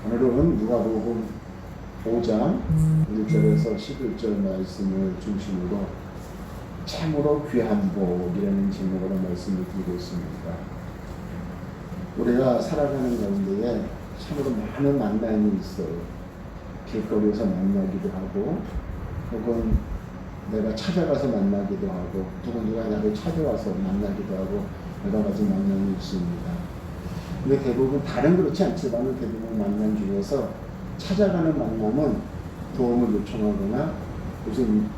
오늘은 누가복음 5장 1절에서 11절 말씀을 중심으로 참으로 귀한 복이라는 제목으로 말씀을 드리고 있습니다. 우리가 살아가는 가운데에 참으로 많은 만남이 있어요. 길거리에서 만나기도 하고, 혹은 내가 찾아가서 만나기도 하고, 누가 나를 찾아와서 만나기도 하고, 여러 가지 만남이 있습니다. 근데 대부분, 다른 그렇지 않지만 대부분 만남 중에서 찾아가는 만남은 도움을 요청하거나 무슨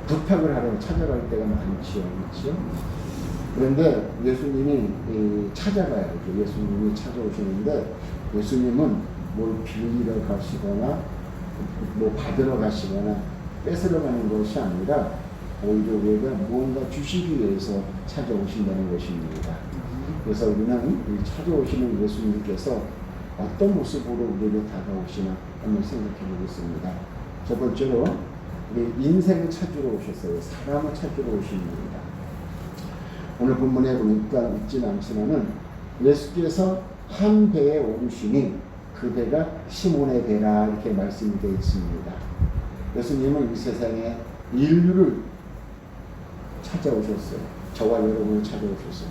부탁을 하러 찾아갈 때가 많지요. 그렇죠? 그런데 예수님이 찾아가야죠. 예수님이 찾아오시는데, 예수님은 뭘 빌리러 가시거나 뭐 받으러 가시거나 뺏으러 가는 것이 아니라 오히려 우리가 무언가 주시기 위해서 찾아오신다는 것입니다. 그래서 우리는 찾아오시는 예수님께서 어떤 모습으로 우리에게 다가오시나 한번 생각해 보겠습니다. 첫 번째로 우리 인생을 찾으러 오셨어요. 사람을 찾으러 오십니다. 오늘 본문에 보니까 있지는 않지만은 예수께서 한 배에 오르시니 그 배가 시몬의 배라 이렇게 말씀이 되어 있습니다. 예수님은 이 세상에 인류를 찾아오셨어요. 저와 여러분을 찾아오셨어요.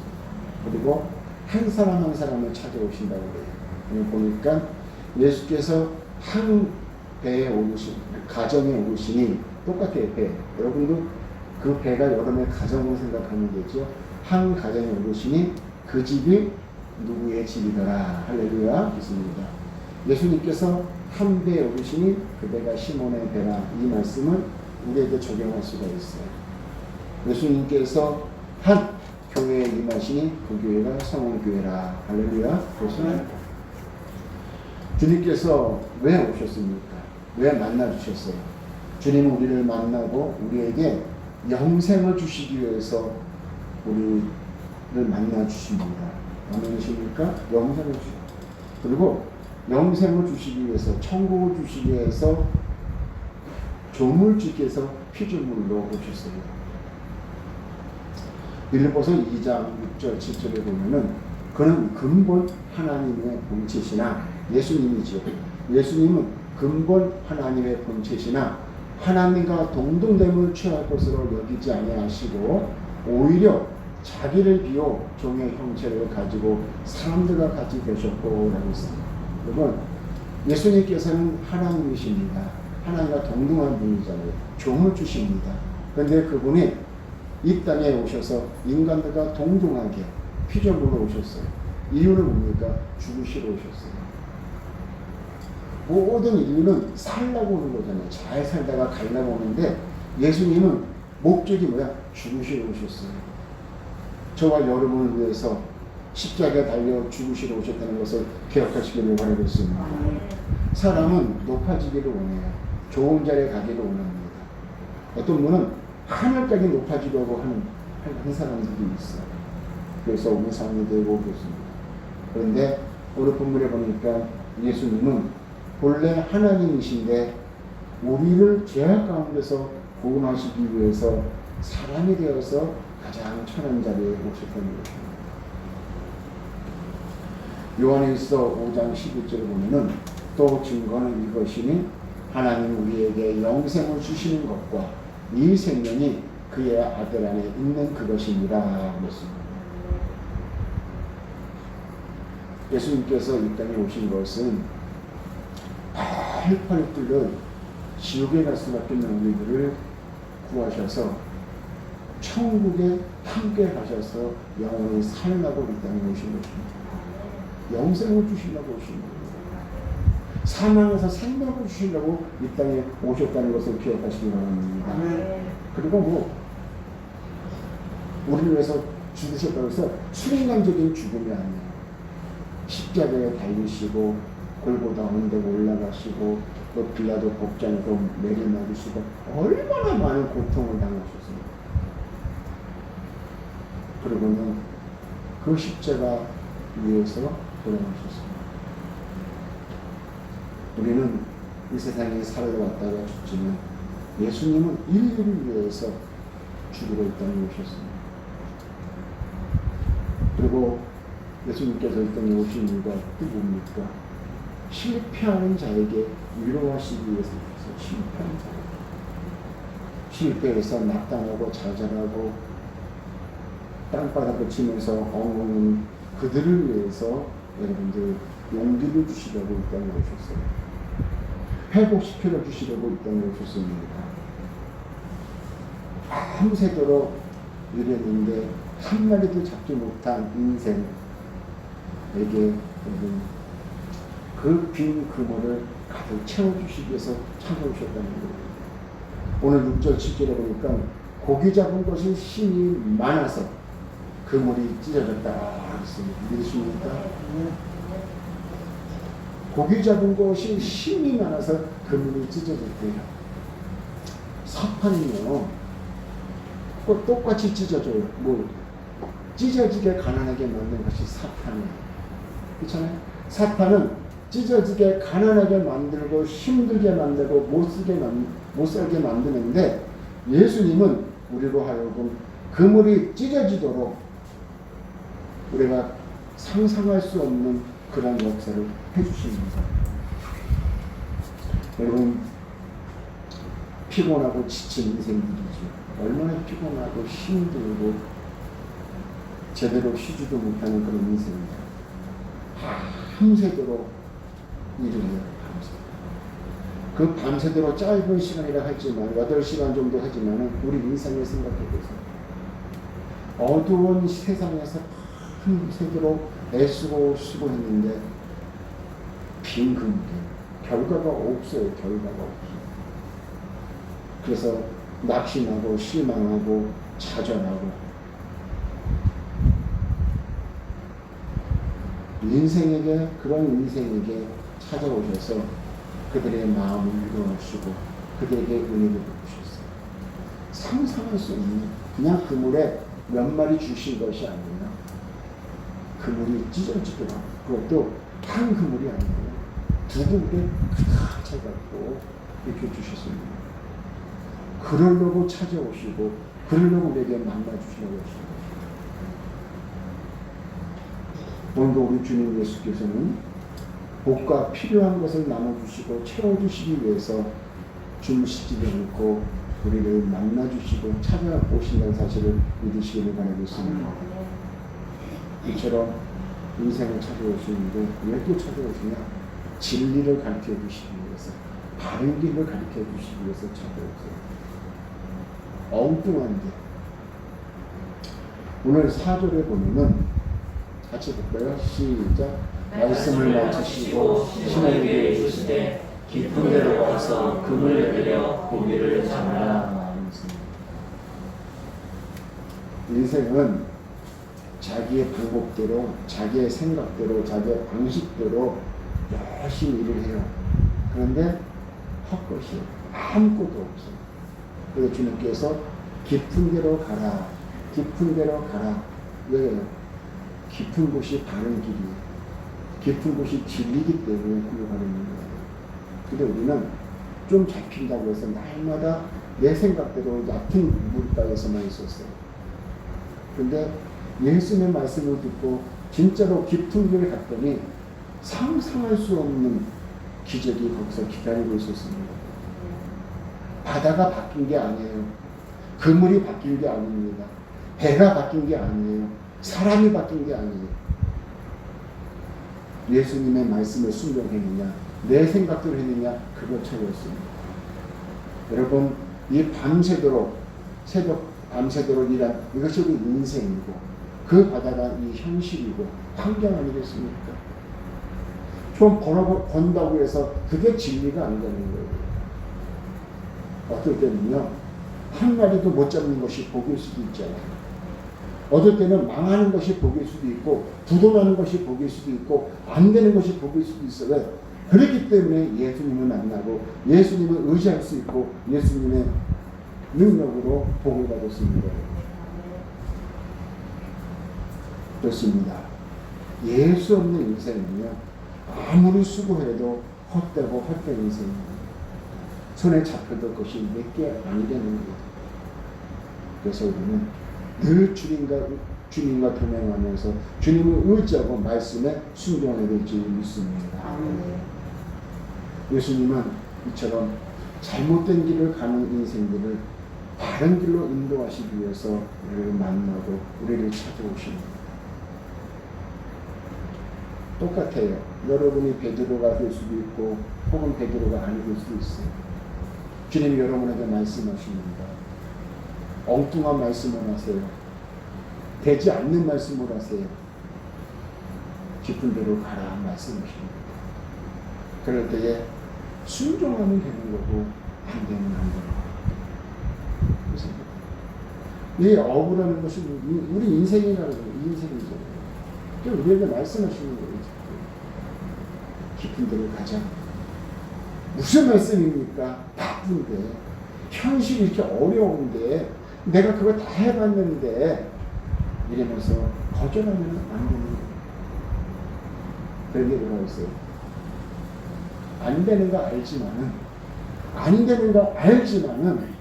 그리고 한 사람 한 사람을 찾아오신다고 해요. 오늘 보니까 예수께서 한 배에 오르신, 가정에 오르시니 똑같아요. 배. 여러분도 그 배가 여러분의 가정으로 생각하면 되죠. 한 가정에 오르시니 그 집이 누구의 집이더라. 할렐루야. 있습니다. 예수님께서 한 배에 오르시니 그 배가 시몬의 배라. 이 말씀을 우리에게 적용할 수가 있어요. 예수님께서 한 교회에 임하시니 그 교회가 성원교회라. 할렐루야. 그렇습니다. 주님께서 왜 오셨습니까? 왜 만나주셨어요? 주님은 우리를 만나고 우리에게 영생을 주시기 위해서 우리를 만나주십니다. 아멘이십니까? 영생을 주시고, 그리고 영생을 주시기 위해서, 천국을 주시기 위해서 조물주께서 피조물로 오셨어요. 빌립보서 2장 6절 7절에 보면은 그는 근본 하나님의 본체시나, 예수님이죠. 예수님은 근본 하나님의 본체시나 하나님과 동등됨을 취할 것으로 여기지 아니하시고 오히려 자기를 비워 종의 형체를 가지고 사람들과 같이 되셨고 라고 했습니다. 여러분, 예수님께서는 하나님이십니다. 하나님과 동등한 분이잖아요. 종을 주십니다. 그런데 그분이 이 땅에 오셔서 인간들과 동등하게 피조물로 오셨어요. 이유는 뭡니까? 죽으시러 오셨어요. 모든 인류는 살라고 오는 거잖아요. 잘 살다가 가려고 오는데 예수님은 목적이 뭐야? 죽으시러 오셨어요. 저와 여러분을 위해서 십자가에 달려 죽으시러 오셨다는 것을 기억하시기를 바라겠습니다. 사람은 높아지기를 원해요. 좋은 자리에 가기를 원합니다. 어떤 분은 하늘까지 높아지려고 하는 사람들이 있어요. 그래서 우상이 되고 그렇습니다. 그런데 오늘 본문에 보니까 예수님은 본래 하나님이신데 우리를 죄악 가운데서 구원하시기 위해서 사람이 되어서 가장 천한 자리에 오셨다는 것입니다. 요한일서 5장 11절을 보면은 또 증거는 이것이니 하나님 우리에게 영생을 주시는 것과 이 생명이 그의 아들 안에 있는 그것입니다. 그랬습니다. 예수님께서 이 땅에 오신 것은 펄펄 끓는 지옥에 갈 수밖에 없는 우리들을 구하셔서 천국에 함께 가셔서 영원히 살라고 이 땅에 오신 것입니다. 영생을 주시려고 오신 겁니다. 사망에서 생명을 주시려고 이 땅에 오셨다는 것을 기억하시기 바랍니다. 그리고 우리를 위해서 죽으셨다고 해서 순간적인 죽음이 아니에요. 십자가에 달리시고 골고다 언덕에 올라가시고 또 빌라도 복장에서 내리맞으시고 얼마나 많은 고통을 당하셨습니다. 그리고는 그 십자가 위에서 돌아가셨습니다. 우리는 이 세상에 살아왔다가 죽지만 예수님은 인류를 위해서 죽으러 이 땅에 오셨습니다. 그리고 예수님께서 이 땅에 오신 이유가 뭡니까? 실패하는 자에게 위로하시기 위해서 실패하는 자. 실패해서 낙담하고 좌절하고 땅바닥을 치면서 엉엉 그들을 위해서 여러분들 용기를 주시려고 이 땅에 오셨어요. 회복시켜 주시려고 이 땅에 오셨습니다. 밤새도록 이랬는데 한 마리도 잡지 못한 인생에게 여러분 그 빈 그물을 가득 채워주시기 위해서 찾아오셨다는 거예요. 오늘 6절 7절에 보니까 고기 잡은 것이 힘이 많아서 그물이 찢어졌다 하겠습니다. 믿으십니까? 고기 잡은 것이 힘이 많아서 그물이 찢어졌대요. 사탄이요 꼭 똑같이 찢어져요. 뭐 찢어지게 가난하게 만든 것이 사탄이에요. 그렇잖아요? 사탄은 찢어지게 가난하게 만들고 힘들게 만들고 못 살게 만드는데 예수님은 우리로 하여금 그물이 찢어지도록 우리가 상상할 수 없는 그런 역사를 해주십니다. 여러분 피곤하고 지친 인생들이죠. 얼마나 피곤하고 힘들고 제대로 쉬지도 못하는 그런 인생입니다. 밤새도록 일을 해요. 그 밤새도록 짧은 시간이라 하지만 8시간 정도 하지만 우리 인생을 생각해보세요. 어두운 세상에서 밤새도록 애쓰고 수고했는데 빈 그물이 결과가 없어요. 결과가 없어요. 그래서 낙심하고 실망하고 좌절하고 인생에게 그런 인생에게 찾아오셔서 그들의 마음을 위로하시고 그들에게 은혜를 베푸셨어요. 상상할 수 없는 그냥 그물에 몇 마리 주신 것이 아니라 그물이 찢어지도록 그것도 한 그물이 아니고 두 그물에 가득 차갖고 이렇게 주셨습니다. 그러려고 찾아오시고 그러려고 우리에게 만나주시려고 하십니다. 오늘도 우리 주님 예수께서는 복과 필요한 것을 나눠주시고 채워주시기 위해서 주무시지도 않고 우리를 만나주시고 찾아오신다는 사실을 믿으시기를 바라겠습니다. 이처럼 인생을 찾아오시는데 왜 또 찾아오시냐? 진리를 가르쳐 주시기 위해서 바른 길을 가르쳐 주시기 위해서 찾아오세요. 엉뚱한데 오늘 4절에 보면은 같이 볼까요? 시작. 말씀을 맞추시고 신에게 이르시되 깊은 데로 가서 금을 내려 고기를 잡으라. 인생은 자기의 방법대로 자기의 생각대로 자기의 방식대로 열심히 일을 해요. 그런데 헛것이 아무것도 없어요. 그래서 주님께서 깊은 데로 가라. 깊은 데로 가라. 왜? 깊은 곳이 바른 길이에요. 깊은 곳이 진리이기 때문에 그로 가는 거예요. 근데 우리는 좀 잡힌다고 해서 날마다 내 생각대로 얕은 물가에서만 있었어요. 근데 예수님의 말씀을 듣고 진짜로 깊은 길을 갔더니 상상할 수 없는 기적이 거기서 기다리고 있었습니다. 바다가 바뀐 게 아니에요. 그물이 바뀐 게 아닙니다. 배가 바뀐 게 아니에요. 사람이 바뀐 게 아니에요. 예수님의 말씀을 순종했느냐, 내 생각대로 했느냐, 그거 차이였습니다. 여러분, 이 밤새도록, 밤새도록 일한 이것이 우리 인생이고, 그 바다가 이 현실이고, 환경 아니겠습니까? 좀 번다고 해서 그게 진리가 아니라는 거예요. 어떨 때는요, 한 마리도 못 잡는 것이 복일 수도 있잖아요. 어떨 때는 망하는 것이 복일 수도 있고 부도나는 것이 복일 수도 있고 안 되는 것이 복일 수도 있어요. 그렇기 때문에 예수님을 만나고 예수님을 의지할 수 있고 예수님의 능력으로 복을 받았습니다. 그렇습니다. 예수 없는 인생은요 아무리 수고해도 헛되고 헛된 인생입니다. 손에 잡혀도 것이 몇 개 아니되는 거예요. 그래서 우리는 늘 주님과 동행하면서 주님을 의지하고 말씀에 순종하게 될 줄 믿습니다. 예수님은 이처럼 잘못된 길을 가는 인생들을 바른 길로 인도하시기 위해서 우리를 만나고 우리를 찾아오십니다. 똑같아요. 여러분이 베드로가 될 수도 있고 혹은 베드로가 아니 될 수도 있어요. 주님이 여러분에게 말씀하십니다. 엉뚱한 말씀을 하세요. 되지 않는 말씀을 하세요. 깊은 데로 가라 말씀하십니다. 그럴 때에 순종하면 되는 거고 안 되면 안 되는 거예요. 이 억울하는 것이 우리 인생이라는 거예요. 인생이잖아요. 우리에게 말씀하시는 거예요. 깊은 데로 가자. 무슨 말씀입니까? 바쁜데 현실이 이렇게 어려운데 내가 그거 다 해봤는데 이러면서 거절하면 안 되는 거예요. 그런 게 뭐라고 했어요? 안 되는 거 알지만은 안 되는 거 알지만은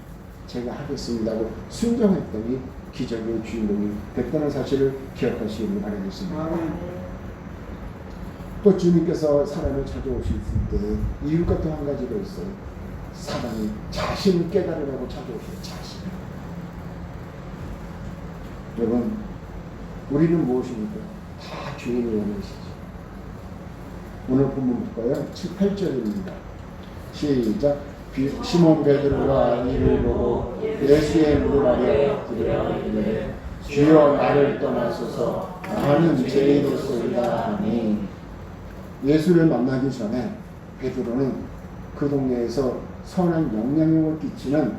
제가 하겠습니다 하고 순종했더니 기적의 주인공이 됐다는 사실을 기억하시기를 바라겠습니다. 또 주님께서 사람을 찾아오실 때 이유가 또 한 가지가 있어요. 사람이 자신을 깨달으라고 찾아오셔요. 자신. 여러분, 우리는 무엇입니까? 다 주인이 원하시죠. 오늘 본문 볼까요? 7, 8절입니다. 시작. 시몬 베드로가 이를 보고 예수의 무릎 아래 엎드려 주여 나를 떠나소서 나는 죄인이로소이다 하니. 예수를 만나기 전에 베드로는 그 동네에서 선한 영향력을 끼치는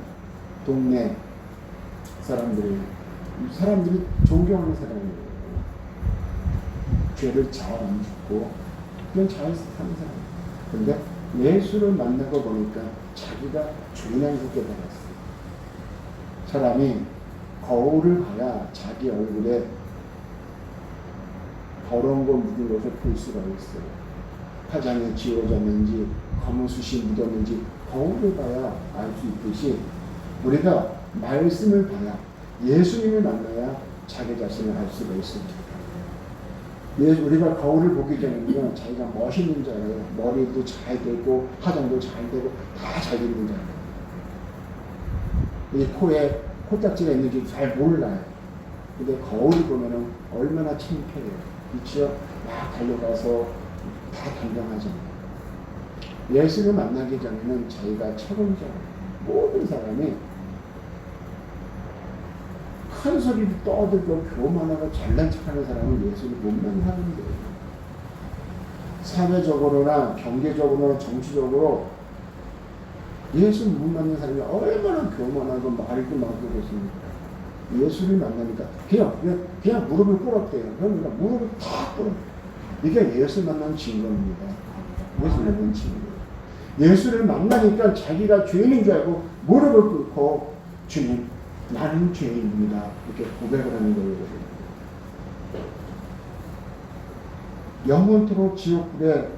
동네 사람들이 존경하는 사람이에요. 죄를 잘 안 짓고 그냥 잘 사는 사람. 근데 예수를 만나고 보니까 자기가 죄인을 깨달았어요. 사람이 거울을 봐야 자기 얼굴에 더러운 거 묻은 것을 볼 수가 있어요. 화장이 지워졌는지 검은 숱이 묻었는지 거울을 봐야 알 수 있듯이 우리가 말씀을 봐야 예수님을 만나야 자기 자신을 알 수가 있습니다. 우리가 거울을 보기 전에는 자기가 멋있는 줄 알아요. 머리도 잘 되고 화장도 잘 되고 다 잘 되는 줄 알아요. 이 코에 코딱지가 있는지 잘 몰라요. 근데 거울을 보면은 얼마나 창피해요. 그렇죠? 막 달려가서 다 당당하잖아요. 예수를 만나기 전에는 자기가 책임져요. 모든 사람이 큰 소리를 떠들고 교만하고 잘난 척하는 사람은 예수를 못 만나는 거예요. 사회적으로나 경제적으로나 정치적으로 예수 못 만나는 사람이 얼마나 교만하고 말도 많고 그렇습니까? 예수를 만나니까 그냥 무릎을 꿇었대요. 그러니까 무릎을 다 꿇어. 이게 예수 만난 증거입니다. 예수 만난 증거. 예수를 만나니까 자기가 죄인인 줄 알고 무릎을 꿇고 주님, 나는 죄인입니다. 이렇게 고백을 하는 거예요. 영원토록 지옥불에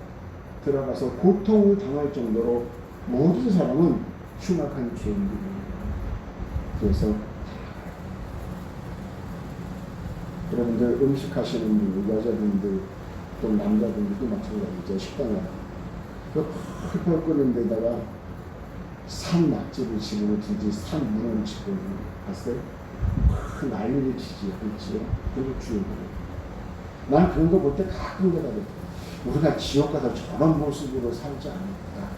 들어가서 고통을 당할 정도로 모든 사람은 흉악한 죄인들입니다. 그래서 여러분들 음식 하시는 분들, 여자분들, 또 남자분들도 마찬가지죠. 식당에 펄펄 끓는 데다가 산 낙지를 집어넣든지 산 문어를 집어넣었어요. 큰 난리를 치지, 그렇지요? 그리고 주역으로. 난 그런 거 볼 때 가끔 그러거든. 우리가 지옥 가서 저런 모습으로 살지 않을까.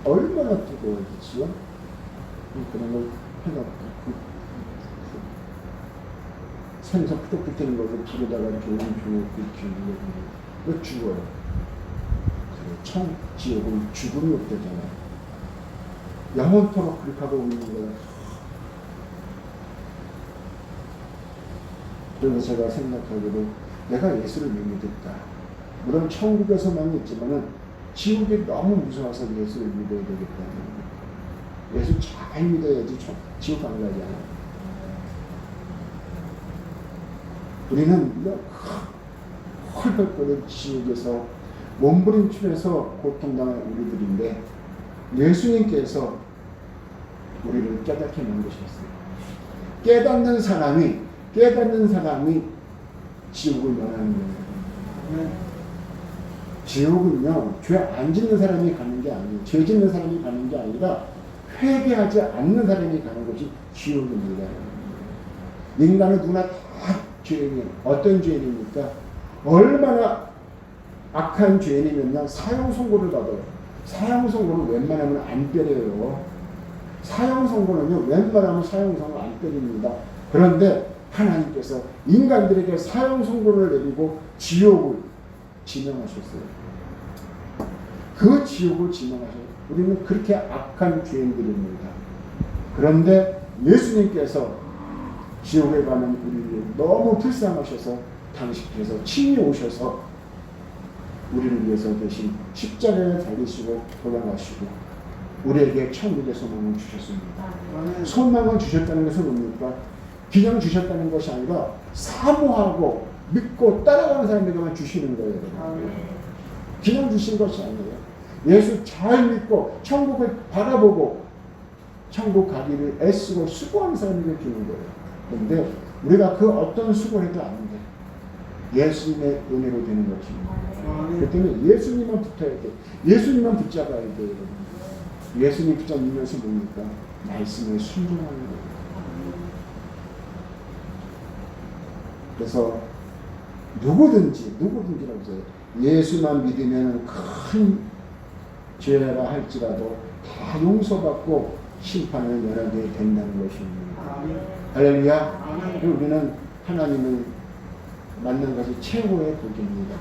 얼마나 뜨거워지지요? 그런 걸 해놓고 생선 푸덕푸덕 뜨는 것을 불에다가 이렇게 움켜놓고 이렇게 죽어요. 지옥은 죽음이 없대잖아요. 영원토록 그렇게 하고 있는 거예요. 그래서 제가 생각하기로 내가 예수를 믿겠다. 물론 천국에서만 있지만은 지옥이 너무 무서워서 예수를 믿어야 되겠다는 거예요. 예수 잘 믿어야지 지옥 안 가지 않아요. 우리는 헐벌거리는 지옥에서 몸부림치면서 고통당한 우리들인데 예수님께서 우리를 깨닫게 만드셨어요. 깨닫는 사람이 깨닫는 사람이 지옥을 면하는 거예요. 지옥은요, 죄 안 짓는 사람이 가는 게 아니에요. 죄 짓는 사람이 가는 게 아니라 회개하지 않는 사람이 가는 것이 지옥입니다. 인간은 누구나 다 죄인이에요. 어떤 죄인입니까? 얼마나 악한 죄인이면요, 사형 선고를 받아요. 사형 선고는 웬만하면 안 때려요. 사형 선고는요, 웬만하면 사형 선고 안 때립니다. 그런데 하나님께서 인간들에게 사형 선고를 내리고 지옥을 지명하셨어요. 그 지옥을 지명하셨어요. 우리는 그렇게 악한 죄인들입니다. 그런데 예수님께서 지옥에 가는 우리를 너무 불쌍하셔서 당신께서 친히 오셔서 우리를 위해서 대신 십자가에 달리시고 돌아가시고 우리에게 천국의 소망을 주셨습니다. 소망을 주셨다는 것은 뭡니까? 그냥 주셨다는 것이 아니라 사모하고 믿고 따라가는 사람에게만 주시는 거예요. 그냥 주신 것이 아니에요. 예수 잘 믿고 천국을 바라보고 천국 가기를 애쓰고 수고하는 사람에게 주는 거예요. 그런데 우리가 그 어떤 수고를 해도 안 돼. 예수님의 은혜로 되는 것입니다. 그 때문에 예수님만 붙어야 돼. 예수님만 붙잡아야 돼. 예수님 붙잡으면서 뭡니까? 말씀에 순종하는 거예요. 그래서 누구든지라고 해서 예수만 믿으면 큰 죄라 할지라도 다 용서받고 심판을 면하게 된다는 것입니다. 할렐루야. 우리는 하나님을 만난 것이 최고의 복입니다.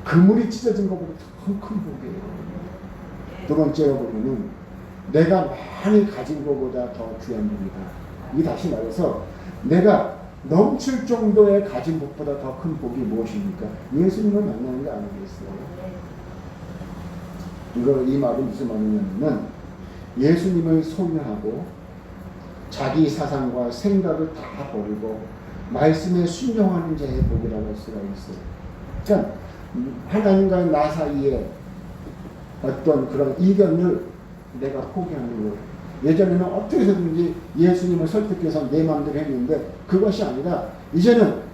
그물이 찢어진 것보다 더 큰 복이에요. 두 번째로 보면은 내가 많이 가진 것보다 더 귀한 복이다. 이 다시 말해서 내가 넘칠 정도의 가진 복보다 더 큰 복이 무엇입니까? 예수님을 만나는 게 아니겠어요? 이 말은 무슨 말이냐면 예수님을 소유하고 자기 사상과 생각을 다 버리고 말씀에 순종하는 자의 복이라고 할 수가 있어요. 그러니까 하나님과 나 사이에 어떤 그런 이견을 내가 포기하는 거예요. 예전에는 어떻게 해서든지 예수님을 설득해서 내 마음대로 했는데 그것이 아니라 이제는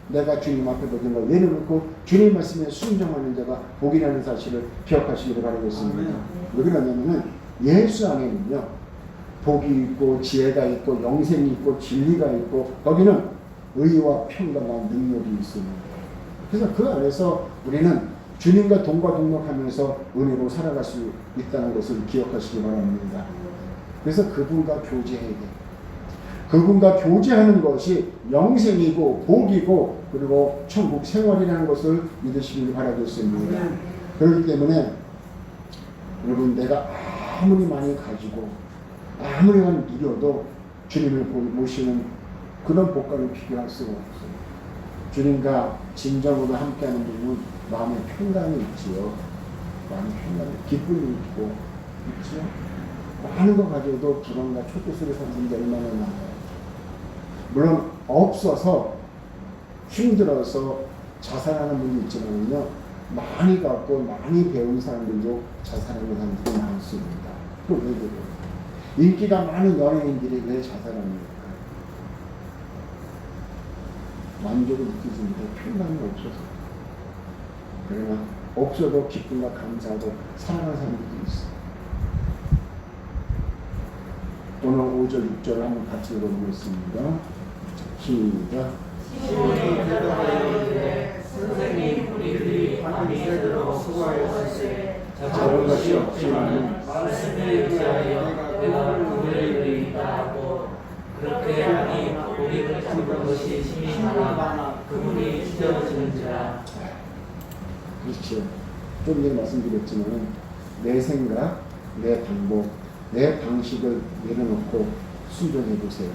내가 주님 앞에 모든 걸 내려놓고 주님 말씀에 순종하는 자가 복이라는 사실을 기억하시기를 바라겠습니다. 왜 그러냐면은 예수 안에는요 복이 있고 지혜가 있고 영생이 있고 진리가 있고 거기는 의와 평강과 능력이 있습니다. 그래서 그 안에서 우리는 주님과 동거동락하면서 은혜로 살아갈 수 있다는 것을 기억하시기 바랍니다. 그래서 그분과 교제해야 돼. 그분과 교제하는 것이 영생이고 복이고 그리고 천국 생활이라는 것을 믿으시길 바라겠습니다. 그렇기 때문에 여러분 내가 아무리 많이 가지고 아무리 많이 누려도 주님을 모시는 그런 복과를 비교할 수가 없어요. 주님과 진정으로 함께하는 분은 마음에 평강이 있지요. 마음에 평강이 기쁨이 있고 있지요. 많은 거 가지고도 불안과 초조스레 사는 분들이 얼마나 많아요. 물론 없어서 힘들어서 자살하는 분도 있지만요. 많이 갖고 많이 배운 사람들도 자살하는 사람들이 많습니다. 또 왜 그래요? 인기가 많은 연예인들이 왜 자살합니까? 만족을 느끼지 못해 평강이 없어서. 그러나 없어도 기쁨과 감사하고 사랑하는 사람들이 있어요. 오늘 5절, 6절 한번 같이 읽어보겠습니다. 시작. 시몬이 대답하여 선생님 우리들이 밤이 새도록 수고하였으니 잡을 것이 없지만 말씀에 의하여 내가 그들을 드리다 하고 그렇게 하니 고기를 잡은 것이 힘이 많아 그물이 찢어지는지라. 그렇죠. 좀 전에 말씀드렸지만 내 생각, 내 방법, 내 방식을 내려놓고 순종해 보세요.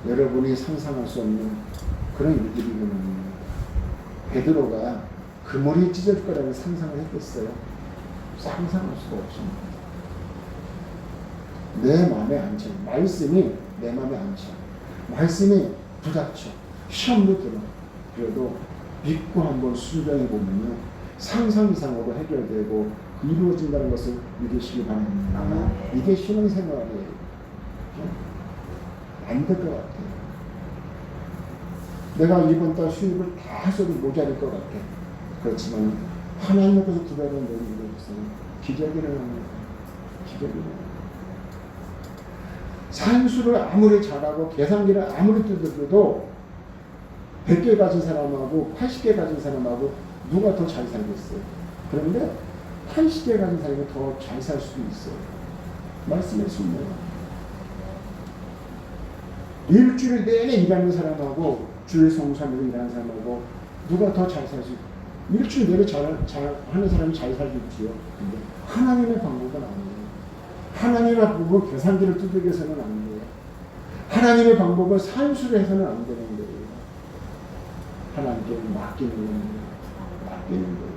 여러분이 상상할 수 없는 그런 일들이 일어납니다. 베드로가 그물이 찢어질 거라고 상상을 했겠어요? 상상할 수가 없습니다. 내 마음에 안 차. 말씀이 내 마음에 안 차. 말씀이 부닥쳐. 시험도 들어. 그래도 믿고 한번 순종해 보면요. 상상 이상으로 해결되고 이루어진다는 것을 믿으시기 바랍니다. 이게 신앙생활이에요. 안 될 것 같아요. 내가 이번 달 수입을 다 써도 모자랄 것 같아. 그렇지만 하나님 앞에서 구별을 내리는 것은 기적이 일어납니다. 기적이 일어납니다. 산수를 아무리 잘하고 계산기를 아무리 뜯어도 100개 가진 사람하고 80개 가진 사람하고 누가 더 잘 살겠어요? 그런데 80개 가진 사람이 더 잘 살 수도 있어요. 말씀의 순매가. 일주일 내내 일하는 사람하고 주일 성수하면서 일하는 사람하고 누가 더 잘 살 수 있어요? 일주일 내내 잘 하는 사람이 잘 살고 있지요. 근데 하나님의 방법은 아니에요. 하나님의 방법은 계산기를 두들겨 서는 안 돼요. 하나님의 방법은 산수를 해서는 안 되는 거예요. 하나님께 맡기는 겁니다. 맡기는 거예요.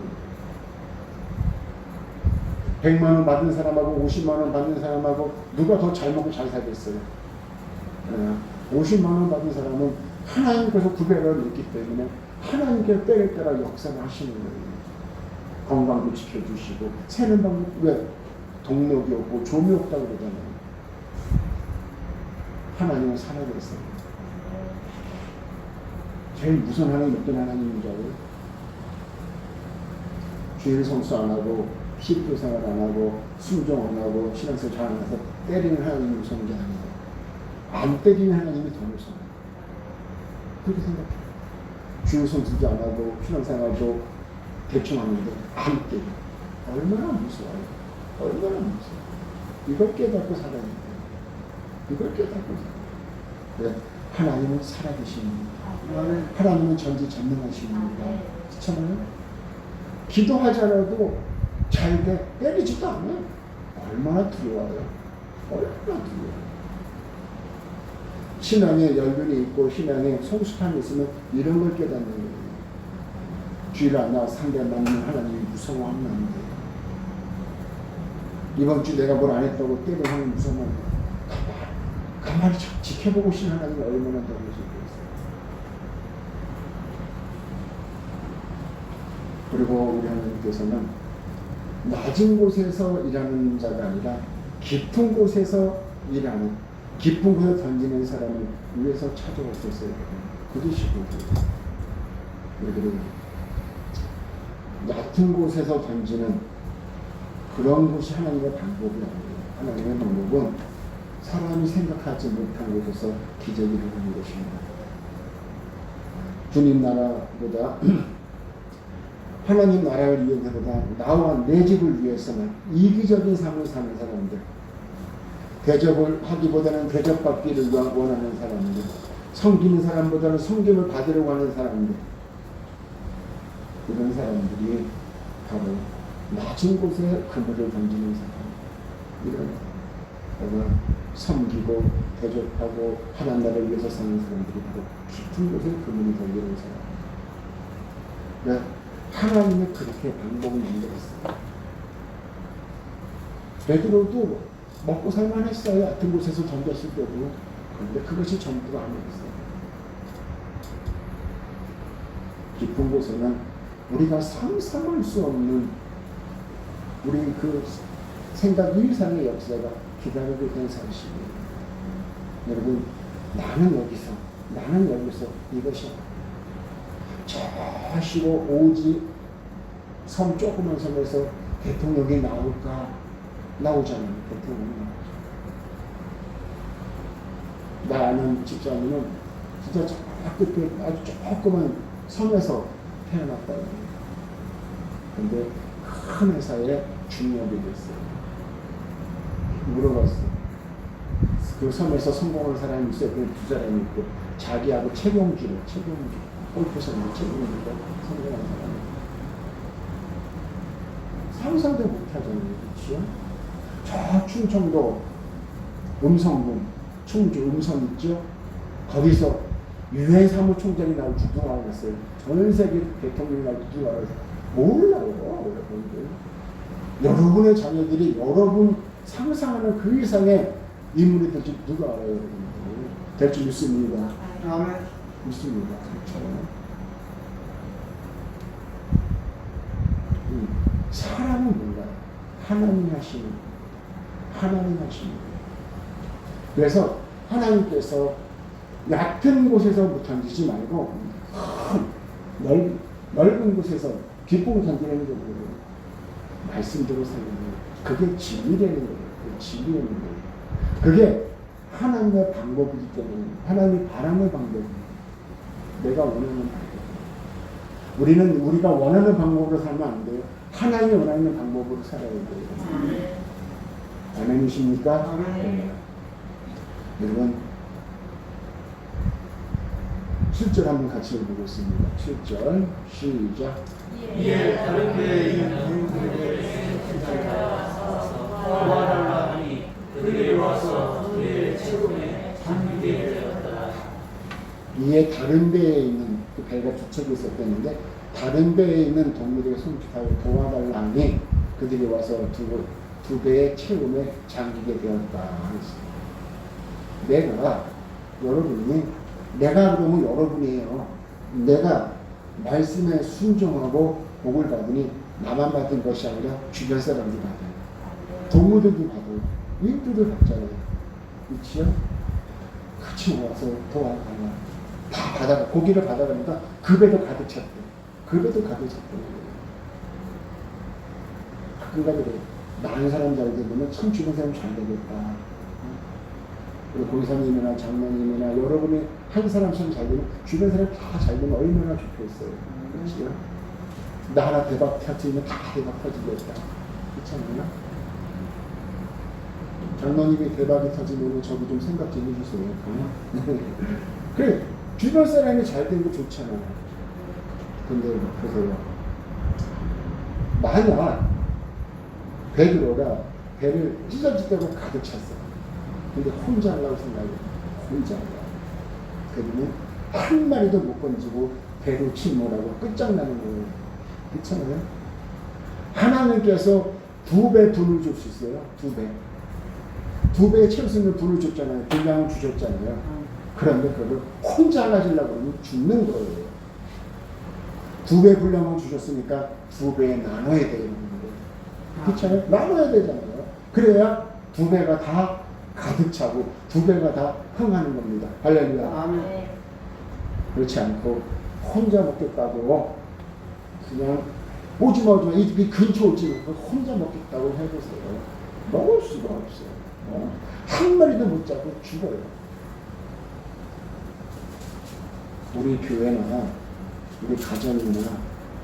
100만 원 받은 사람하고 50만 원 받는 사람하고 누가 더 잘 먹고 잘 살겠어요? 50만 원 받은 사람은 하나님께서 구별을 했기 때문에 하나님께 때에 따라 역사를 하시는 거예요. 건강도 지켜주시고 새는 방법 왜? 동력이 없고 조미 없다고 그러잖아요. 하나님은 살아계세요. 제일 무서운 하나님 어떤 하나님인 줄 알아요? 주일 성수 안 하고 십도 생활 안 하고 순종 안 하고 신앙생활 잘 안 해서 때리는 하나님이 무서운 게 아니에요. 안 때리는 하나님이 더 무서워요. 그렇게 생각해요. 주일 성수도 안 하고 신앙생활도 대충 하는데 안 때려. 얼마나 무서워요. 얼마나 무서워요. 이걸 깨닫고 살아야 돼요. 이걸 깨닫고 살아야 돼요. 하나님은 살아계십니다. 하나님은 전지전능하십니다. 그렇잖아요. 기도하자라도 잘게 때리지도 않아요. 얼마나 두려워요. 얼마나 두려워요. 신앙에 연륜이 있고 신앙에 성숙함이 있으면 이런 걸 깨닫는 거예요. 주일 안 나와 상대 만나면 하나님이 무서워하면 안 돼요. 이번 주 내가 뭘 안 했다고 때려 하는 무서워하면 가만히 지켜보고 싶은 하나님이 얼마나 더 무섭겠어요. 그리고 우리 하나님께서는 낮은 곳에서 일하는 자가 아니라 깊은 곳에서 일하는, 깊은 곳에 던지는 사람을 위해서 찾아오셨어요. 그러시고 우리들은 얕은 곳에서 던지는 그런 곳이 하나님의 방법이 아니에요. 하나님의 방법은 사람이 생각하지 못한 곳에서 기적이 일어나는 것입니다. 주님 나라보다 하나님 나라를 위해서보다 나와 내 집을 위해서는 이기적인 삶을 사는 사람들, 대접을 하기보다는 대접받기를 원하는 사람들, 섬기는 사람보다는 섬김을 받으려고 하는 사람들, 이런 사람들이 바로 낮은 곳에 그물을 던지는 사람, 이런 사람, 섬기고 대접하고 하나님 나라를 위해서 사는 사람들이 바로 깊은 곳에 그물을 던지는 사람. 하나님이 그렇게 방법을 만들었어요. 베드로도 먹고 살만했어요. 얕은 곳에서 던졌을 때도. 그런데 그것이 전부가 아니었어요. 깊은 곳에는 우리가 상상할 수 없는 우리 그 생각 이상의 역사가 기다리고 있는 사실이에요. 여러분, 나는 여기서 이것이 저시로 오지 섬 조그만 섬에서 대통령이 나올까? 나오잖아요. 대통령이 나오죠. 나 아는 집사님은 진짜 저 끝에 아주 조그만 섬에서 태어났다. 근데 큰 회사에 중요하게 됐어요. 물어봤어. 그 섬에서 성공한 사람이 있어요. 그 두 사람이 있고 자기하고 최경주 골프선수 최경주가 성공한 사람. 상상도 못하잖아요. 그렇죠? 저 충청도 음성군, 충주 음성 있죠? 거기서 유엔 사무총장이 나오고 누가 알았어요? 전 세계 대통령이 나오고 누가 알았어요? 몰라요, 여러분들. 여러분의 자녀들이 여러분 상상하는 그 이상의 인물이 될지 누가 알아요, 여러분들? 될 줄 믿습니다. 믿습니다. 그렇죠. 사람은 몰라요. 하나님 하시는 거예요. 그래서 하나님께서 얕은 곳에서 던지지 말고 넓은 곳에서 기쁨 던지는 게 뭐예요? 말씀대로 살리는 거예요. 그게 진리라는 거예요. 그게 진리라는 거예요. 그게 하나님의 방법이기 때문에 하나님이 바라는 방법이에요. 내가 원하는 방법. 우리가 원하는 방법으로 살면 안 돼요. 하나님이 원하는 방법으로 살아야 돼요. 아멘이십니까? 여러분 7절 한번 같이 읽어보겠습니다. 7절 시작. 이에 다른 교회에 있는 그들의 신자가 도와달라 하니 그들이 와서 그의 체험에 잠기게 되었다. 이에 다른 데에 있는 그 배가 두 척이 있었다는데 다른 데에 있는 동물에게 손짓하여 도와달라 하니 그들이 와서 두 배의 체험에 잠기게 되었다. 내가 그러면 여러분이에요. 내가 말씀에 순종하고 복을 받으니 나만 받은 것이 아니라 주변 사람들이 받아요. 동물들도 받아요. 인들도 받잖아요. 그렇지요? 같이 와서 도와달라. 다 받아, 고기를 받아가니까 그 배도 가득 찼대. 그 배도 가득 찼대. 가끔가다 그래. 많은 사람 잘 되면 참 주변 사람 잘 되겠다. 그리고 권사님이나 장로님이나 여러분이 한 사람처럼 잘 되면 주변 사람 다 잘 되면 얼마나 좋겠어요. 그렇지요? 나 하나 대박 터지면 다 대박 터지겠다. 그렇지 않나? 장로님이 대박이 터지면 저도 좀 생각 좀 해주세요. 그래, 주변 사람이 잘 되는 거 좋잖아. 근데 보세요. 만약 베드로가 배를 찢어지다고 가득 찼어. 근데 혼자 하려고 생각해. 혼자 하려고. 그러면 한 마리도 못 건지고 배로 침몰하고 끝장나는 거예요. 그렇잖아요? 하나님께서 2배 분을 줄 수 있어요. 2배. 2배에 채울 수 있는 분을 줬잖아요. 분량을 주셨잖아요. 그런데 그걸 혼자 하려고 하면 죽는 거예요. 2배 분량을 주셨으니까 2배에 나눠야 돼요. 그렇잖아요? 나눠야 되잖아요. 그래야 2배가 다 가득 차고 2배가 다 흥하는 겁니다. 할렐루야. 아멘. 그렇지 않고 혼자 먹겠다고 그냥 오지마 이 근처 오지 말고 혼자 먹겠다고 해보세요. 먹을 수가 없어요. 한 마리도 못 잡고 죽어요. 우리 교회나 우리 가정이나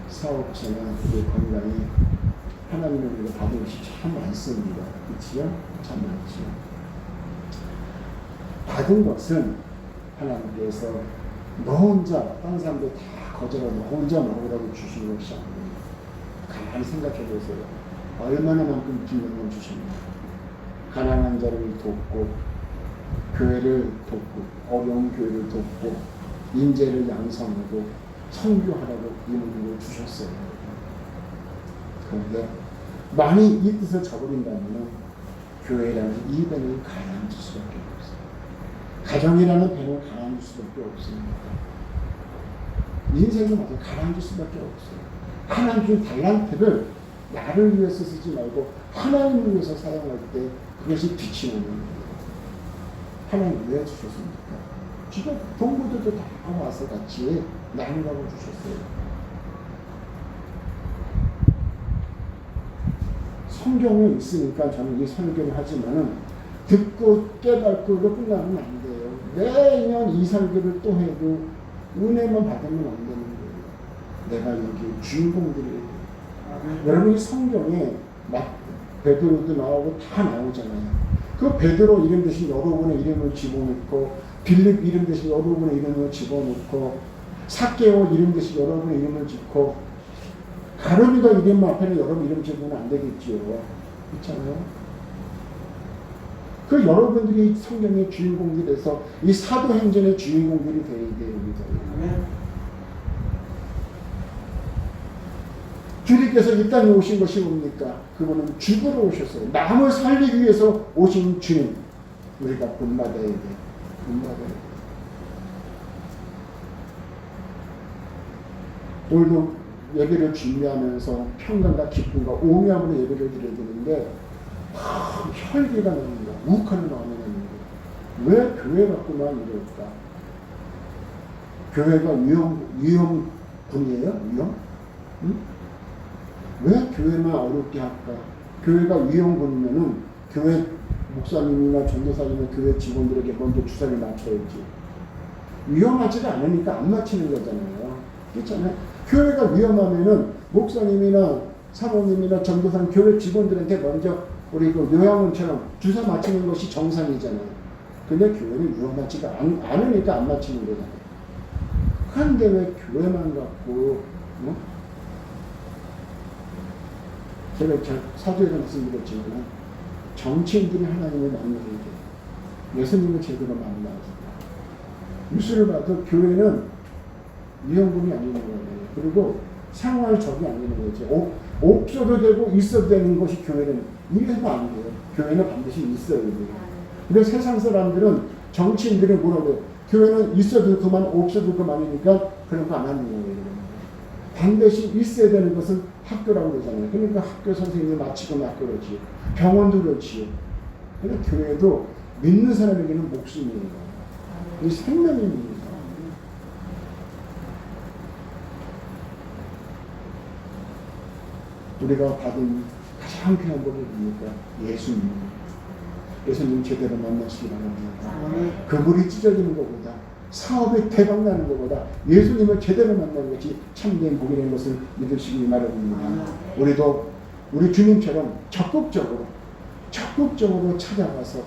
사업체나 우리 건강이 하나님의 우리가 받은 것이 참 많습니다. 그렇지요? 참 많지요. 받은 것은 하나님께서 너 혼자 다른 사람들 다 거절하고 너 혼자 먹으라고 주신 것이 아닙니다. 가만히 생각해 보세요. 얼마나 만큼 기능을 주십니까? 가난한 자를 돕고 교회를 돕고 어려운 교회를 돕고 인재를 양성하고 선교하라고 이 능력을 주셨어요. 그런데 많이 이 뜻을 저버린다면 교회라는 이 배는 가라앉을 수밖에 없어요. 가정이라는 배는 가라앉을 수밖에 없습니다. 인생도 마찬가지로 가라앉을 수밖에 없어요. 하나님 준 달란트를 나를 위해서 쓰지 말고 하나님을 위해서 사용할 때 그것이 빛이 나는 거예요. 하나님 왜 주셨습니까? 지금 동무들도 다 와서 같이 나누라고 주셨어요. 성경에 있으니까 저는 이 설교를 하지만은 듣고 깨닫고 끝나면 안 돼요. 매년 이 설교를 또 해도 은혜만 받으면 안 되는 거예요. 내가 여기 주인공들이 여러분이 성경에 막 베드로도 나오고 다 나오잖아요. 그 베드로 이름 대신 여러분의 이름을 집어넣고 빌립 이름 대신 여러분의 이름을 집어넣고 삭개오 이름 대신 여러분의 이름을 짓고 가룟유다 이름 앞에는 여러분 이름 집으면 안 되겠지요. 그렇잖아요. 그 여러분들이 성경의 주인공들이 돼서 이 사도행전의 주인공들이 되어야 돼요. 주님께서 이 땅에 오신 것이 뭡니까? 그분은 죽으러 오셨어요. 남을 살리기 위해서 오신 주님. 우리가 본받아야 돼. 본받아야 돼. 오늘도 예배를 준비하면서 평강과 기쁨과 오묘함으로 예배를 드려야 되는데 혈기가 나옵니다. 욱하는 마음이 나옵니다. 왜 교회 갖고만 이럴까? 교회가 위험군이에요? 위험? 응? 왜 교회만 어렵게 할까? 교회가 위험군이면은 교회 목사님이나 전도사님이나 교회 직원들에게 먼저 주사를 맞춰야지. 위험하지가 않으니까 안 맞히는 거잖아요. 그렇잖아요. 교회가 위험하면은 목사님이나 사모님이나 전도사님 교회 직원들한테 먼저 우리 그 요양원처럼 주사 맞히는 것이 정상이잖아요. 근데 교회는 위험하지가 않으니까 안 맞히는 거잖아요. 그런데 왜 교회만 갖고 제가 사주에서 말씀드렸지만 정치인들이 하나님을 만나야 돼. 예수님을 제대로 만나야 돼. 뉴스를 봐도 교회는 위험군이 아니는 거예요. 그리고 생활적이 아니는 거죠. 없어도 되고 있어도 되는 것이 교회는 이래서 안 돼요. 교회는 반드시 있어야 돼요. 근데 세상 사람들은 정치인들이 뭐라고 해요? 교회는 있어도 그만 없어도 그만이니까 그런 거 안 하는 거예요. 반드시 있어야 되는 것은 학교라고 그러잖아요. 그러니까 학교 선생님이 마치고 막 그러지요. 병원도 그렇지요. 그러니까 교회도 믿는 사람에게는 목숨이에요. 이 생명입니다. 우리가 받은 가장 귀한 복이 뭡니까? 예수님. 예수님 제대로 만나시기 바랍니다. 그물이 찢어지는 것보다 사업이 대박나는 것보다 예수님을 제대로 만나는 것이 참된 복이라는 것을 믿으시기 바랍니다. 우리도 우리 주님처럼 적극적으로 찾아가서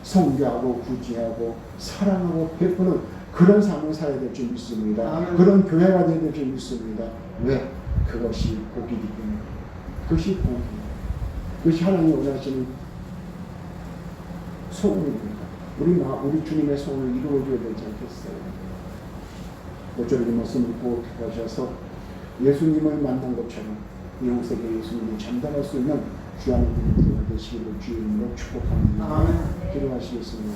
성교하고 구제하고 사랑하고 베푸는 그런 삶을 살아야 될 줄 믿습니다. 그런 교회가 되어야 될 줄 믿습니다. 왜? 그것이 복이기 때문에. 그것이 복입니다. 그것이 하나님이 원하시는 소원입니다. 우리 주님의 소원을 이루어줘야 되지 않겠어요? 모쪼록 이 말씀을 꼭 하셔서 예수님을 만난 것처럼 이웃에게 예수님을 전달할 수 있는 귀한 분이 되시기를 주의 이름으로 축복합니다. 기도하시겠습니다.